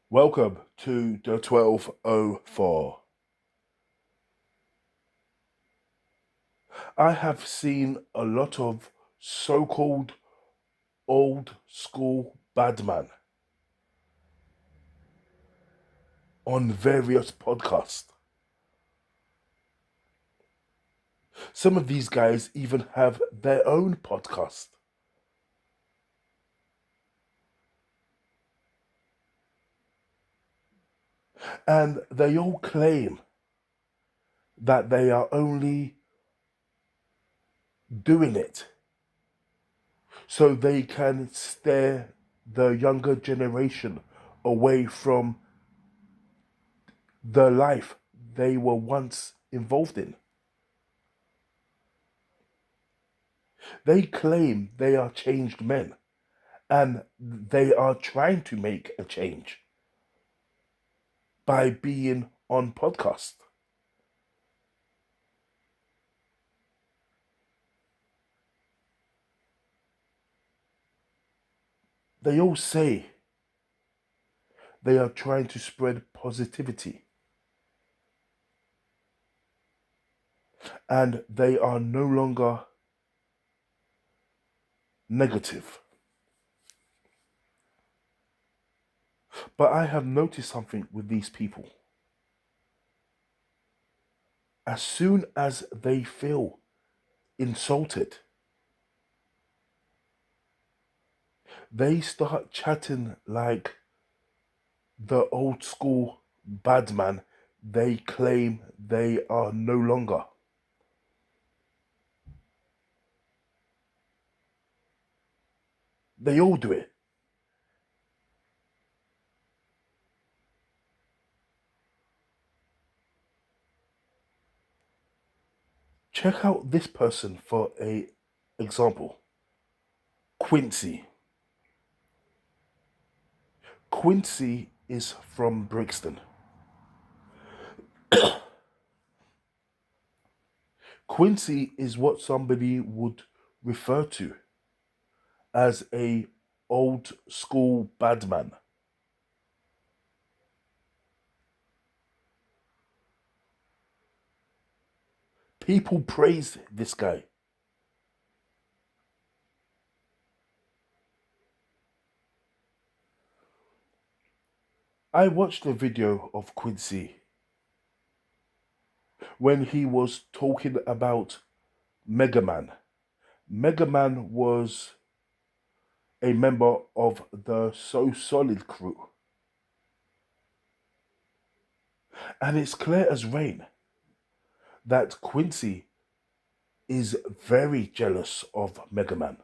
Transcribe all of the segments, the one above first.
Welcome to the 1204. I have seen a lot of so-called old school badman on various podcasts. Some of these guys even have their own podcast. And they all claim that they are only doing it so they can steer the younger generation away from the life they were once involved in. They claim they are changed men and they are trying to make a change by being on podcast. They all say they are trying to spread positivity and they are no longer negative. But I have noticed something with these people. As soon as they feel insulted, they start chatting like the old school badman they claim they are no longer. They all do it. Check out this person for a example. Quincy. Quincy is from Brixton. Quincy is what somebody would refer to as a old school badman. People praise this guy. I watched a video of Quincy when he was talking about Mega Man. Mega Man was a member of the So Solid crew. And it's clear as rain that Quincy is very jealous of Mega Man.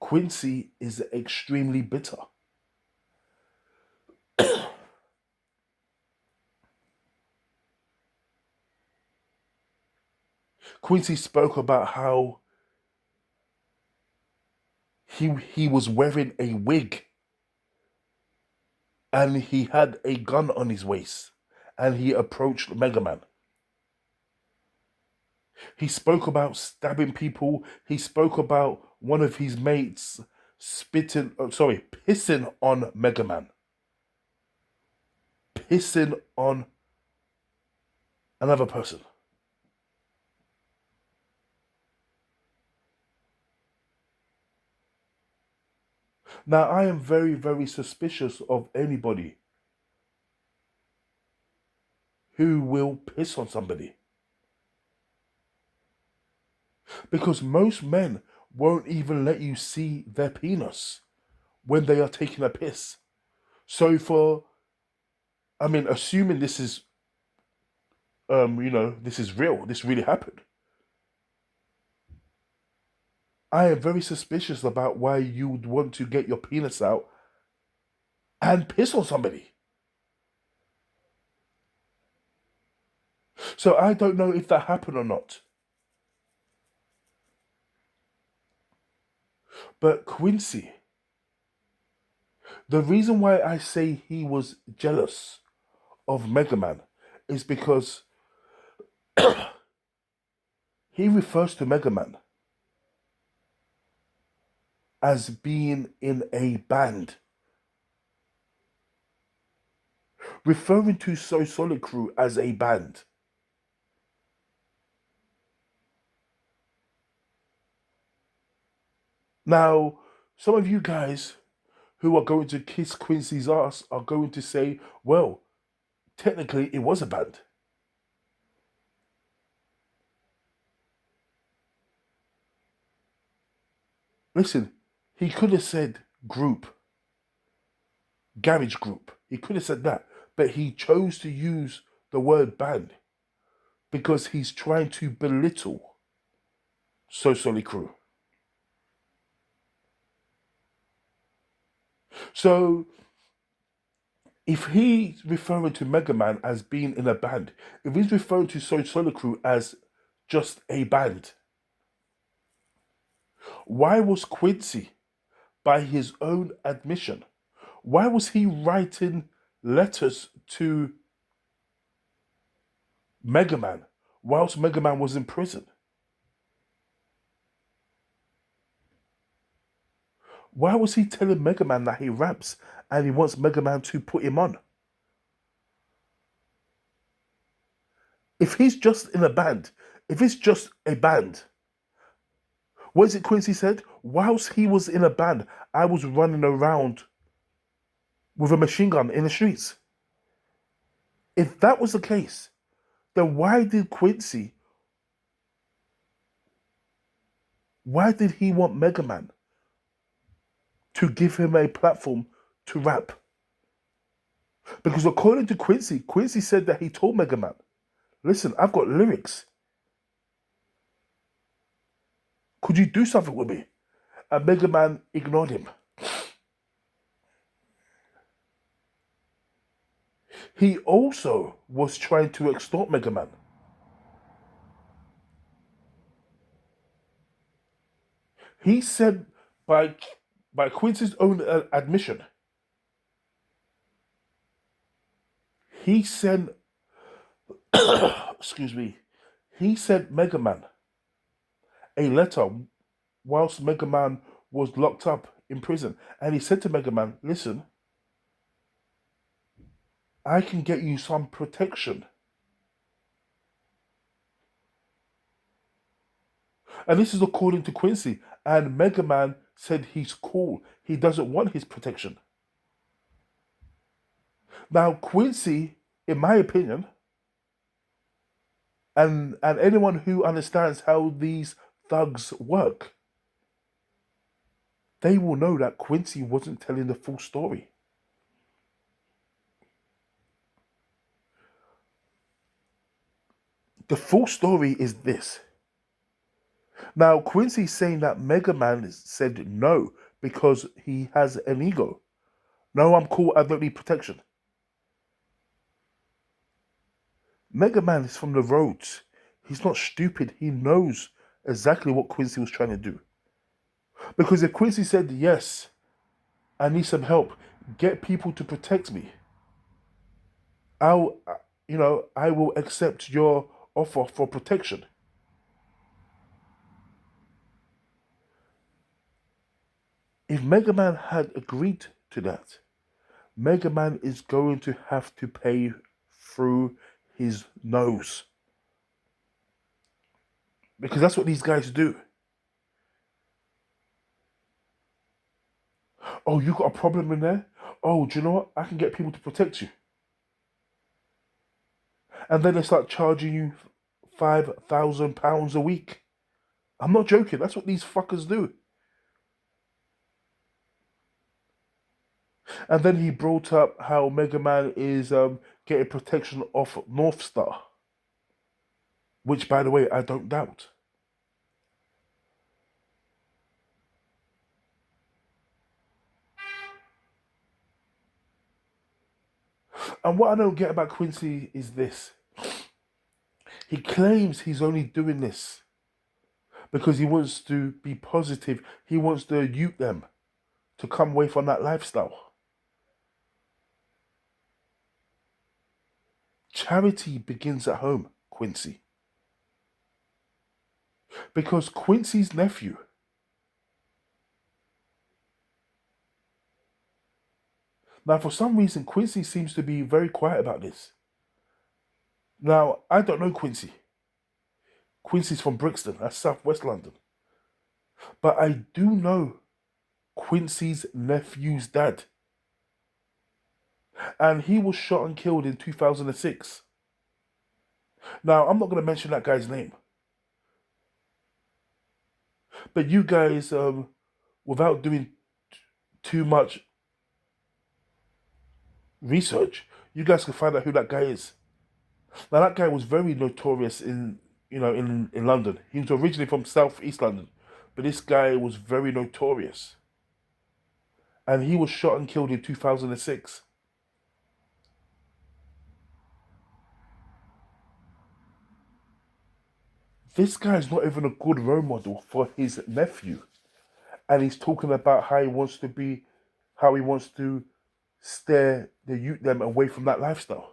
Quincy is extremely bitter. Quincy spoke about how he was wearing a wig and he had a gun on his waist and he approached Mega Man. He spoke about stabbing people. He spoke about one of his mates pissing on Mega Man. Pissing on another person. Now, I am very, very suspicious of anybody who will piss on somebody. Because most men won't even let you see their penis when they are taking a piss. So assuming this is, this is real, this really happened. I am very suspicious about why you would want to get your penis out and piss on somebody. So I don't know if that happened or not. But Quincy, the reason why I say he was jealous of Mega Man is because he refers to Mega Man as being in a band, referring to So Solid Crew as a band. Now, some of you guys who are going to kiss Quincy's ass are going to say, well, technically it was a band. Listen, he could have said group, garage group. He could have said that, but he chose to use the word band because he's trying to belittle So Solid Crew. So if he's referring to Mega Man as being in a band, if he's referring to So Solid Crew as just a band, why was Quincy, by his own admission, why was he writing letters to Mega Man whilst Mega Man was in prison? Why was he telling Mega Man that he raps and he wants Mega Man to put him on? If he's just in a band, if it's just a band, what is it Quincy said? Whilst he was in a band, I was running around with a machine gun in the streets. If that was the case, then why did he want Mega Man to give him a platform to rap? Because according to Quincy, Quincy said that he told Mega Man, listen, I've got lyrics. Could you do something with me? And Mega Man ignored him. He also was trying to extort Mega Man. He said, by Quincy's own admission, he sent, excuse me, he sent Mega Man a letter whilst Mega Man was locked up in prison. And he said to Mega Man, listen, I can get you some protection. And this is according to Quincy. And Mega Man said he's cool. He doesn't want his protection. Now, Quincy, in my opinion, and anyone who understands how these thugs work, they will know that Quincy wasn't telling the full story. The full story is this. Now, Quincy's saying that Mega Man said no because he has an ego. No, I'm cool. I don't need protection. Mega Man is from the roads. He's not stupid. He knows exactly what Quincy was trying to do. Because if Quincy said, yes, I need some help, get people to protect me, I'll, I will accept your offer for protection. If Mega Man had agreed to that, Mega Man is going to have to pay through his nose. Because that's what these guys do. Oh, you got a problem in there? Oh, do you know what? I can get people to protect you. And then they start charging you £5,000 a week. I'm not joking. That's what these fuckers do. And then he brought up how Mega Man is getting protection off North Star, which, by the way, I don't doubt. And what I don't get about Quincy is this. He claims he's only doing this because he wants to be positive. He wants to youth them to come away from that lifestyle. Charity begins at home, Quincy. Because Quincy's nephew Now, for some reason, Quincy seems to be very quiet about this. Now, I don't know Quincy. Quincy's from Brixton, that's southwest London. But I do know Quincy's nephew's dad. And he was shot and killed in 2006. Now, I'm not going to mention that guy's name. But you guys, without doing too much research, you guys can find out who that guy is. Now, that guy was very notorious in London. He was originally from South East London, but this guy was very notorious, and he was shot and killed in 2006. This guy's not even a good role model for his nephew, and he's talking about how he wants to steer the youth them away from that lifestyle.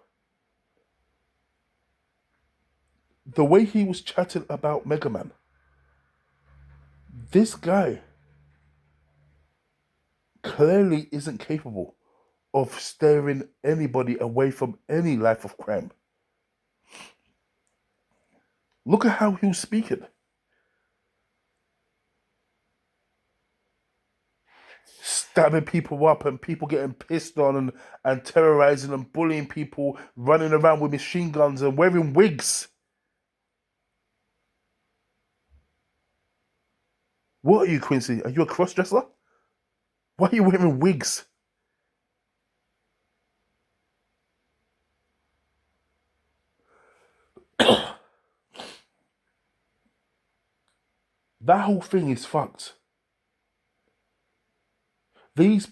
The way he was chatting about Mega Man, this guy clearly isn't capable of steering anybody away from any life of crime. Look at how he was speaking. Stabbing people up and people getting pissed on and terrorizing and bullying people, running around with machine guns and wearing wigs. What are you, Quincy? Are you a cross dresser? Why are you wearing wigs? That whole thing is fucked. These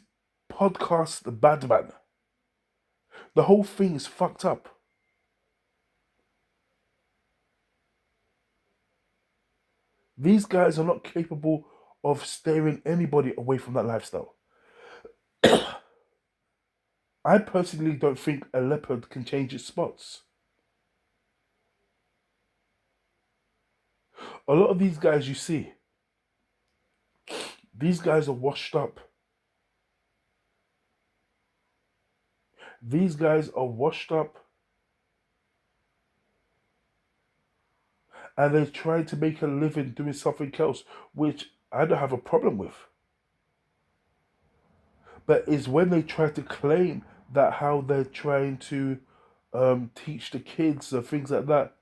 podcasts, the bad man, the whole thing is fucked up. These guys are not capable of steering anybody away from that lifestyle. I personally don't think a leopard can change its spots. A lot of these guys you see, these guys are washed up. These guys are washed up and they're trying to make a living doing something else, which I don't have a problem with. But it's when they try to claim that how they're trying to teach the kids and things like that.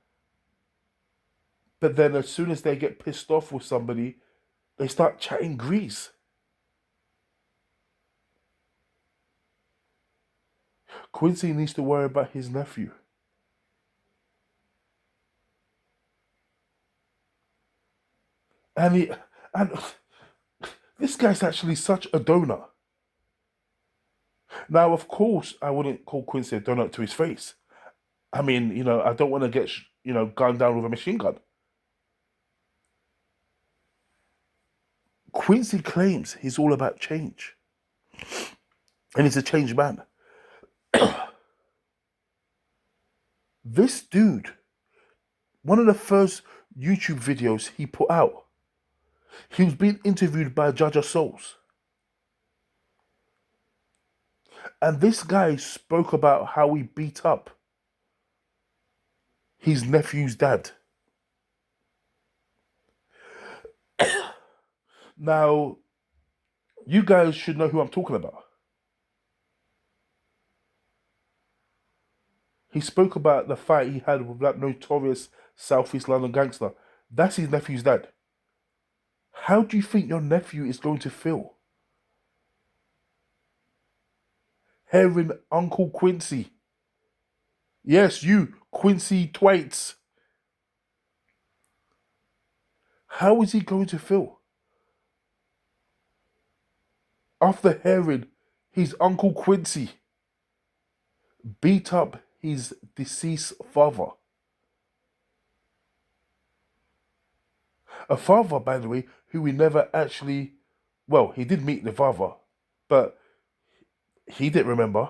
But then as soon as they get pissed off with somebody, they start chatting grease. Quincy needs to worry about his nephew. And this guy's actually such a donor. Now, of course, I wouldn't call Quincy a donut to his face. I mean, I don't want to get, gunned down with a machine gun. Quincy claims he's all about change. And he's a changed man. This dude, one of the first YouTube videos he put out, he was being interviewed by Judge of Souls. And this guy spoke about how he beat up his nephew's dad. Now, you guys should know who I'm talking about. He spoke about the fight he had with that notorious Southeast London gangster. That's his nephew's dad. How do you think your nephew is going to feel hearing Uncle Quincy? Yes, you, Quincy Twaits. How is he going to feel after hearing his Uncle Quincy beat up his deceased father? A father, by the way, who we never actually, well, he did meet the father, but he didn't remember.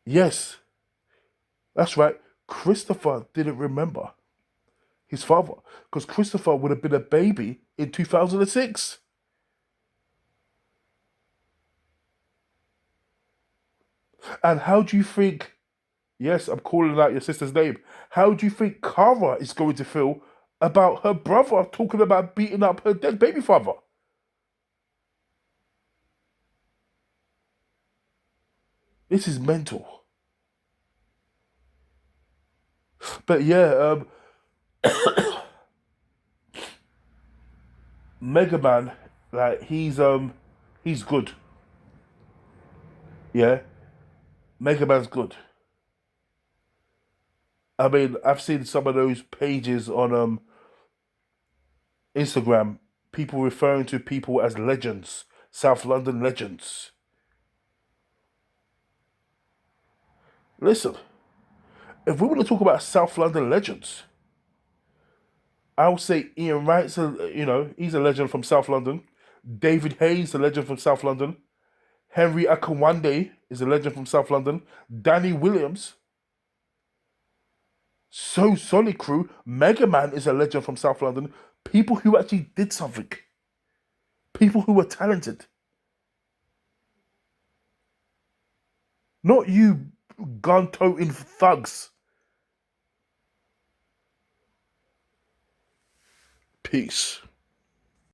Yes, that's right. Christopher didn't remember. his father, because Christopher would have been a baby in 2006. And how do you think? Yes, I'm calling out your sister's name. How do you think Kara is going to feel about her brother talking about beating up her dead baby father? This is mental. But yeah, Mega Man, like he's good. Yeah, Mega Man's good. I mean, I've seen some of those pages on Instagram, people referring to people as legends, South London legends. Listen, if we want to talk about South London legends, I would say Ian Wright's he's a legend from South London. David Hayes, a legend from South London. Henry Akinwande is a legend from South London. Danny Williams, So Solid Crew, Mega Man is a legend from South London. People who actually did something. People who were talented. Not you gun toting thugs. Peace.